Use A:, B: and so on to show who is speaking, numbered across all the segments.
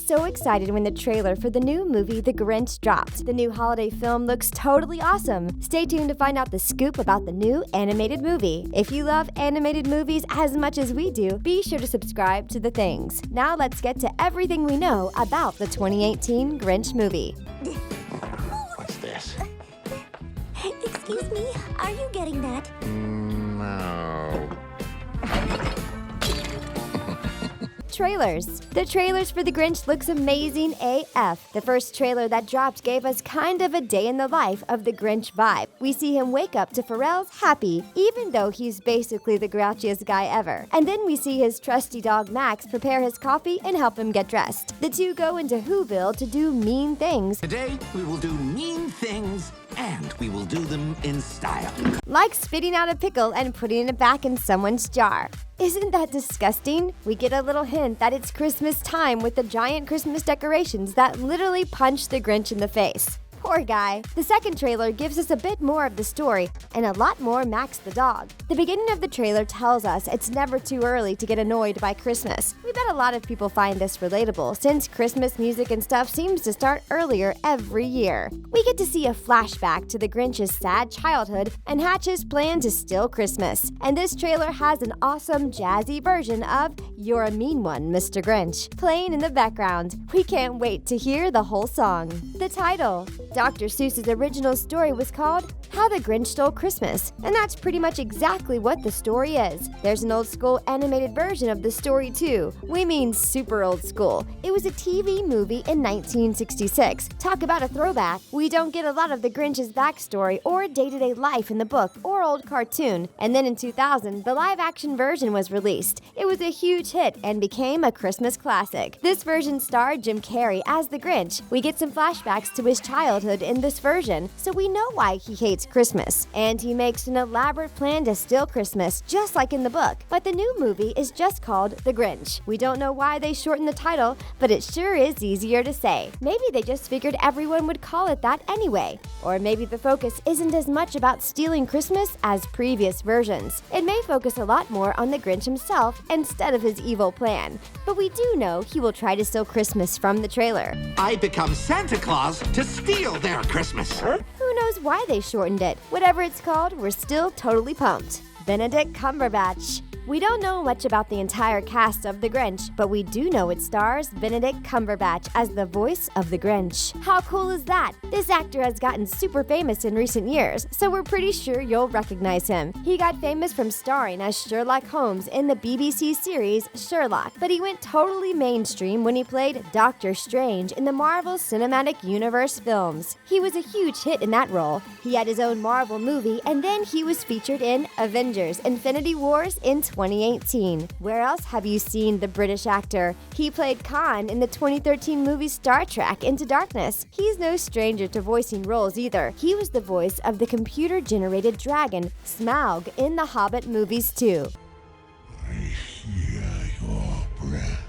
A: so excited when the trailer for the new movie The Grinch dropped. The new holiday film looks totally awesome. Stay tuned to find out the scoop about the new animated movie. If you love animated movies as much as we do, be sure to subscribe to The Things. Now let's get to everything we know about the 2018 Grinch movie.
B: What's this?
C: Excuse me, are you getting that?
B: No.
A: Trailers. The trailers for The Grinch looks amazing AF. The first trailer that dropped gave us kind of a day in the life of the Grinch vibe. We see him wake up to Pharrell's Happy, even though he's basically the grouchiest guy ever. And then we see his trusty dog Max prepare his coffee and help him get dressed. The two go into Whoville to do mean things.
D: Today, we will do mean things, and we will do them in style.
A: Like spitting out a pickle and putting it back in someone's jar. Isn't that disgusting? We get a little hint that it's Christmas time with the giant Christmas decorations that literally punch the Grinch in the face. Poor guy. The second trailer gives us a bit more of the story and a lot more Max the dog. The beginning of the trailer tells us it's never too early to get annoyed by Christmas. We bet a lot of people find this relatable since Christmas music and stuff seems to start earlier every year. We get to see a flashback to the Grinch's sad childhood and Hatch's plan to steal Christmas. And this trailer has an awesome jazzy version of You're a Mean One, Mr. Grinch playing in the background. We can't wait to hear the whole song. The title. Dr. Seuss's original story was called How the Grinch Stole Christmas, and that's pretty much exactly what the story is. There's an old school animated version of the story too. We mean super old school. It was a TV movie in 1966. Talk about a throwback. We don't get a lot of the Grinch's backstory or day-to-day life in the book or old cartoon. And then in 2000, the live-action version was released. It was a huge hit and became a Christmas classic. This version starred Jim Carrey as the Grinch. We get some flashbacks to his childhood in this version, so we know why he hates Christmas. And he makes an elaborate plan to steal Christmas, just like in the book. But the new movie is just called The Grinch. We don't know why they shortened the title, but it sure is easier to say. Maybe they just figured everyone would call it that anyway. Or maybe the focus isn't as much about stealing Christmas as previous versions. It may focus a lot more on the Grinch himself instead of his evil plan. But we do know he will try to steal Christmas from the trailer.
D: I become Santa Claus to steal their Christmas.
A: Who knows why they shortened it? Whatever it's called, we're still totally pumped. Benedict Cumberbatch. We don't know much about the entire cast of The Grinch, but we do know it stars Benedict Cumberbatch as the voice of the Grinch. How cool is that? This actor has gotten super famous in recent years, so we're pretty sure you'll recognize him. He got famous from starring as Sherlock Holmes in the BBC series Sherlock, but he went totally mainstream when he played Doctor Strange in the Marvel Cinematic Universe films. He was a huge hit in that role. He had his own Marvel movie, and then he was featured in Avengers: Infinity Wars in 2018. Where else have you seen the British actor? He played Khan in the 2013 movie Star Trek Into Darkness. He's no stranger to voicing roles either. He was the voice of the computer-generated dragon, Smaug, in the Hobbit movies too.
B: I hear your breath.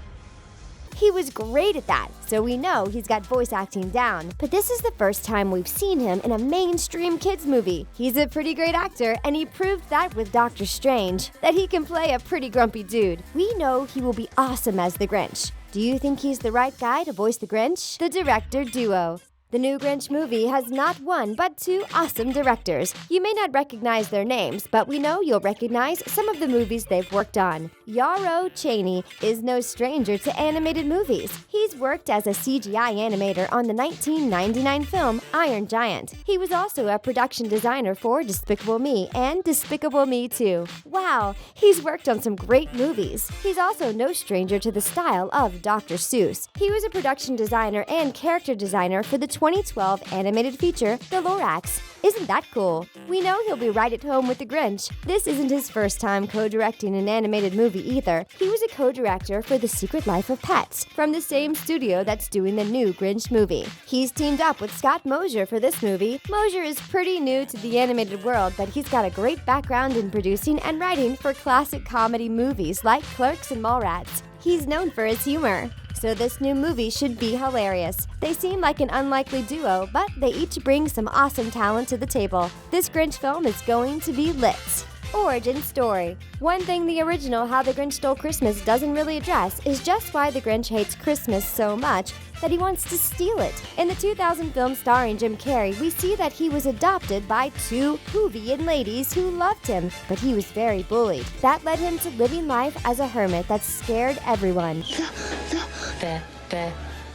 A: He was great at that, so we know he's got voice acting down. But this is the first time we've seen him in a mainstream kids movie. He's a pretty great actor, and he proved that with Doctor Strange, that he can play a pretty grumpy dude. We know he will be awesome as the Grinch. Do you think he's the right guy to voice the Grinch? The director duo. The new Grinch movie has not one, but two awesome directors. You may not recognize their names, but we know you'll recognize some of the movies they've worked on. Yarrow Cheney is no stranger to animated movies. He's worked as a CGI animator on the 1999 film Iron Giant. He was also a production designer for Despicable Me and Despicable Me 2. Wow, he's worked on some great movies. He's also no stranger to the style of Dr. Seuss. He was a production designer and character designer for the 2012 animated feature, The Lorax. Isn't that cool? We know he'll be right at home with the Grinch. This isn't his first time co-directing an animated movie either. He was a co-director for The Secret Life of Pets, from the same studio that's doing the new Grinch movie. He's teamed up with Scott Mosier for this movie. Mosier is pretty new to the animated world, but he's got a great background in producing and writing for classic comedy movies like Clerks and Mallrats. He's known for his humor. So this new movie should be hilarious. They seem like an unlikely duo, but they each bring some awesome talent to the table. This Grinch film is going to be lit. Origin story. One thing the original How the Grinch Stole Christmas doesn't really address is just why the Grinch hates Christmas so much that he wants to steal it. In the 2000 film starring Jim Carrey, we see that he was adopted by two Whovian ladies who loved him, but he was very bullied. That led him to living life as a hermit that scared everyone.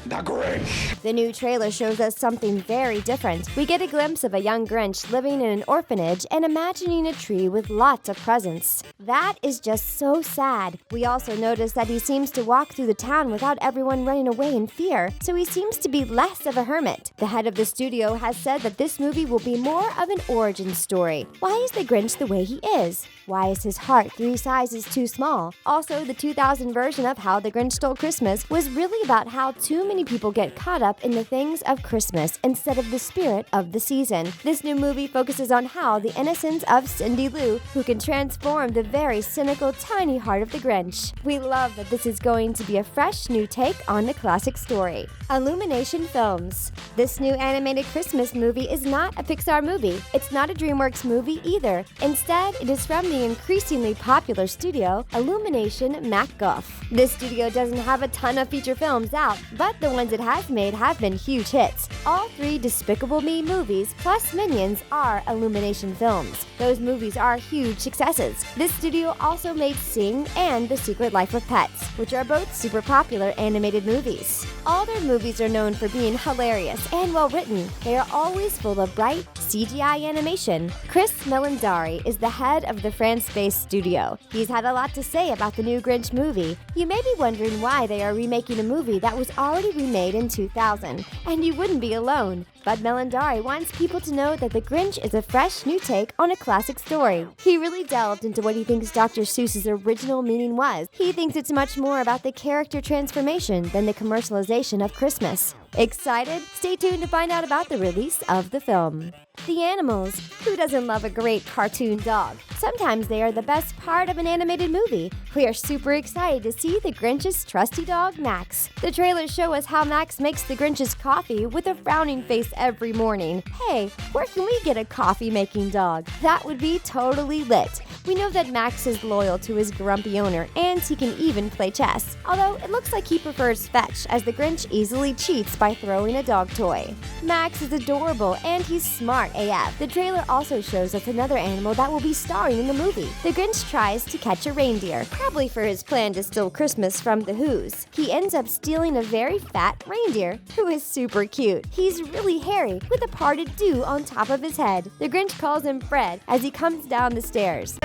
B: The Grinch.
A: The new trailer shows us something very different. We get a glimpse of a young Grinch living in an orphanage and imagining a tree with lots of presents. That is just so sad. We also notice that he seems to walk through the town without everyone running away in fear, so he seems to be less of a hermit. The head of the studio has said that this movie will be more of an origin story. Why is the Grinch the way he is? Why is his heart 3 sizes too small? Also, the 2000 version of How the Grinch Stole Christmas was really about how too many people get caught up in the things of Christmas instead of the spirit of the season. This new movie focuses on how the innocence of Cindy Lou, who can transform the very cynical, tiny heart of the Grinch. We love that this is going to be a fresh new take on the classic story. Illumination Films. This new animated Christmas movie is not a Pixar movie. It's not a DreamWorks movie either. Instead, it is from the increasingly popular studio, Illumination MacGuff. This studio doesn't have a ton of feature films out, but the ones it has made have been huge hits. All 3 Despicable Me movies plus Minions are Illumination films. Those movies are huge successes. This studio also made Sing and The Secret Life of Pets, which are both super popular animated movies. All their movies are known for being hilarious and well written. They are always full of bright CGI animation. Chris Melandari is the head of the France-based studio. He's had a lot to say about the new Grinch movie. You may be wondering why they are remaking a movie that was already remade in 2000, and you wouldn't be alone. But Melandari wants people to know that The Grinch is a fresh new take on a classic story. He really delved into what he thinks Dr. Seuss's original meaning was. He thinks it's much more about the character transformation than the commercialization of Christmas. Excited? Stay tuned to find out about the release of the film. The animals. Who doesn't love a great cartoon dog? Sometimes they are the best part of an animated movie. We are super excited to see the Grinch's trusty dog, Max. The trailers show us how Max makes the Grinch's coffee with a frowning face every morning. Hey, where can we get a coffee-making dog? That would be totally lit. We know that Max is loyal to his grumpy owner, and he can even play chess. Although it looks like he prefers fetch, as the Grinch easily cheats by throwing a dog toy. Max is adorable, and he's smart AF. The trailer also shows us another animal that will be starring in the movie. The Grinch tries to catch a reindeer, probably for his plan to steal Christmas from the Who's. He ends up stealing a very fat reindeer, who is super cute. He's really hairy, with a parted dew on top of his head. The Grinch calls him Fred as he comes down the stairs.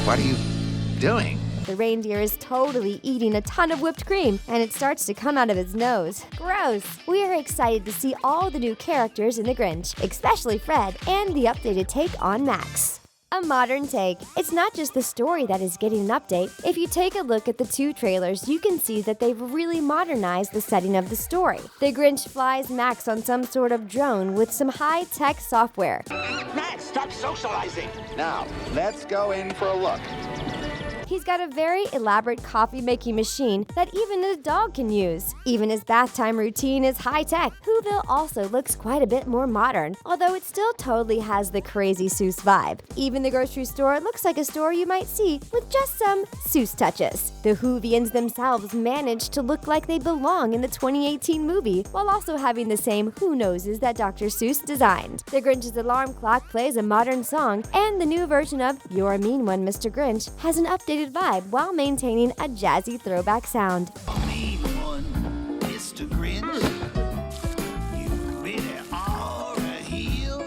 B: What are you doing?
A: The reindeer is totally eating a ton of whipped cream, and it starts to come out of his nose. Gross! We are excited to see all the new characters in The Grinch, especially Fred, and the updated take on Max. A modern take. It's not just the story that is getting an update. If you take a look at the 2 trailers, you can see that they've really modernized the setting of the story. The Grinch flies Max on some sort of drone with some high-tech software.
B: Max, stop socializing. Now, let's go in for a look.
A: He's got a very elaborate coffee-making machine that even his dog can use. Even his bath time routine is high-tech. Whoville also looks quite a bit more modern, although it still totally has the crazy Seuss vibe. Even the grocery store looks like a store you might see with just some Seuss touches. The Whovians themselves managed to look like they belong in the 2018 movie, while also having the same Who Knowses that Dr. Seuss designed. The Grinch's alarm clock plays a modern song, and the new version of You're a Mean One, Mr. Grinch has an updated vibe while maintaining a jazzy throwback sound.
D: Mean one, Mr. Grinch. You really are a heel.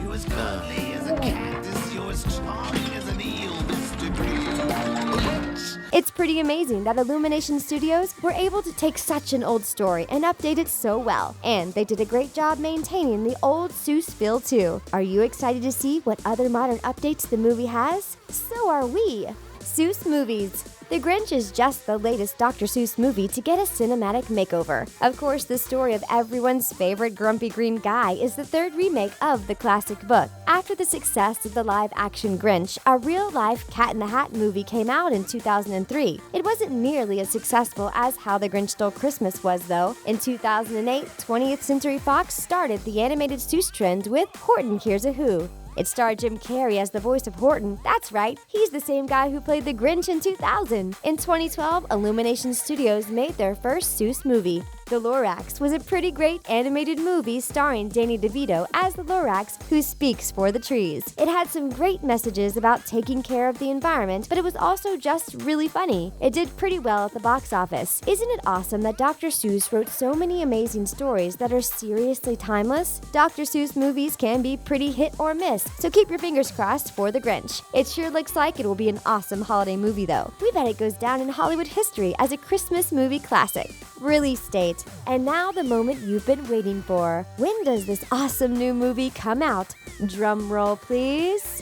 D: You're as cuddly as a cactus. You're as charming as an eel, Mr. Grinch.
A: It's pretty amazing that Illumination Studios were able to take such an old story and update it so well. And they did a great job maintaining the old Seuss feel too. Are you excited to see what other modern updates the movie has? So are we! Seuss Movies. The Grinch is just the latest Dr. Seuss movie to get a cinematic makeover. Of course, the story of everyone's favorite grumpy green guy is the 3rd remake of the classic book. After the success of the live-action Grinch, a real-life Cat in the Hat movie came out in 2003. It wasn't nearly as successful as How the Grinch Stole Christmas was, though. In 2008, 20th Century Fox started the animated Seuss trend with Horton Hears a Who. It starred Jim Carrey as the voice of Horton. That's right, he's the same guy who played the Grinch in 2000. In 2012, Illumination Studios made their first Seuss movie. The Lorax was a pretty great animated movie starring Danny DeVito as the Lorax who speaks for the trees. It had some great messages about taking care of the environment, but it was also just really funny. It did pretty well at the box office. Isn't it awesome that Dr. Seuss wrote so many amazing stories that are seriously timeless? Dr. Seuss movies can be pretty hit or miss, so keep your fingers crossed for The Grinch. It sure looks like it will be an awesome holiday movie though. We bet it goes down in Hollywood history as a Christmas movie classic. Release date. And now the moment you've been waiting for. When does this awesome new movie come out? Drum roll, please.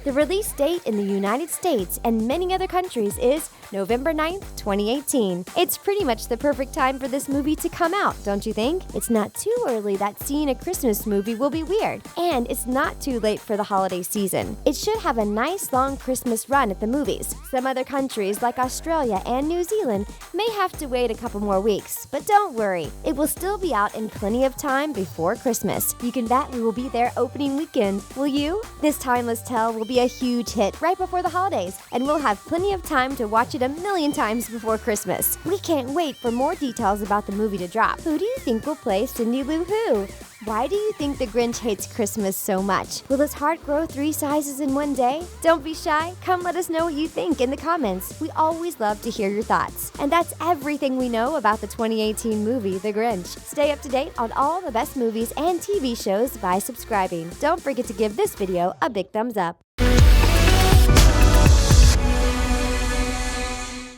A: The release date in the United States and many other countries is November 9th, 2018. It's pretty much the perfect time for this movie to come out, don't you think? It's not too early that seeing a Christmas movie will be weird, and it's not too late for the holiday season. It should have a nice long Christmas run at the movies. Some other countries like Australia and New Zealand may have to wait a couple more weeks, but don't worry, it will still be out in plenty of time before Christmas. You can bet we will be there opening weekend, will you? This timeless tale will be a huge hit right before the holidays, and we'll have plenty of time to watch it a million times before Christmas. We can't wait for more details about the movie to drop. Who do you think will play Cindy Lou Who? Why do you think the Grinch hates Christmas so much? Will his heart grow 3 sizes in one day? Don't be shy. Come let us know what you think in the comments. We always love to hear your thoughts. And that's everything we know about the 2018 movie, The Grinch. Stay up to date on all the best movies and TV shows by subscribing. Don't forget to give this video a big thumbs up.